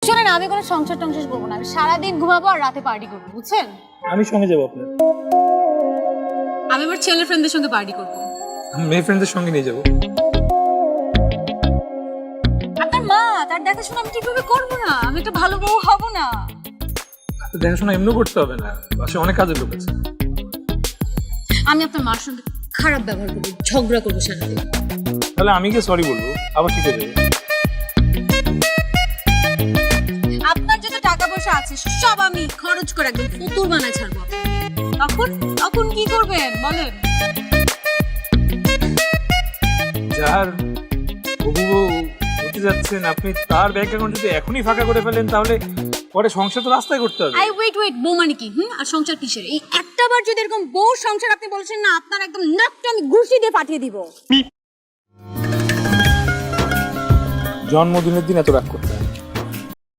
শোনেন, আমি কোনো সংসার টংসার করবো না, আমি সারাদিন ঘুমাবো আর রাতে পার্টি করবো, বুঝছেন? আমি সঙ্গে যাবো আপনার। আমি আমার ছেলের ফ্রেন্ডদের সঙ্গে পার্টি করবো। আমি মেয়ে ফ্রেন্ডদের সঙ্গে নিয়ে যাবো। আপনার মা, তার দেখাশোনা আমি ঠিকভাবে করবো না, আমি একটা ভালো বউ হবো না। তো দেখাশোনা এমনিও করতে হবে না, বাসায় অনেক কাজের লোক আছে। আমি আপনার মার সঙ্গে খারাপ ব্যবহার করবো, ঝগড়া করবো সারাদিন। তাহলে আমি কি সরি বলবো, আবার ঠিক হয়ে যাবে। আপনার যত টাকা পয়সা আছে সব আমি খরচ করে একদম ফুতুর বানায় ছাড়বো। তখন তখন কি করবেন বলেন? যার হবু বউ হতে যাচ্ছেন আপনি, তার ব্যাংক অ্যাকাউন্ট যদি এখনই ফাঁকা করে ফেলেন তাহলে পরে সংসার তো রাস্তায় করতে হবে। ওয়েট, বউ মানে কি? আর সংসার কিসের? এই একটা বার যদি এরকম বউ সংসার আপনি বলছেন না, আপনার একদম নাকটা আমি ঘুষি দিয়ে পাঠিয়ে দিব। জন্মদিনের দিন এত রাগ করতে হয়।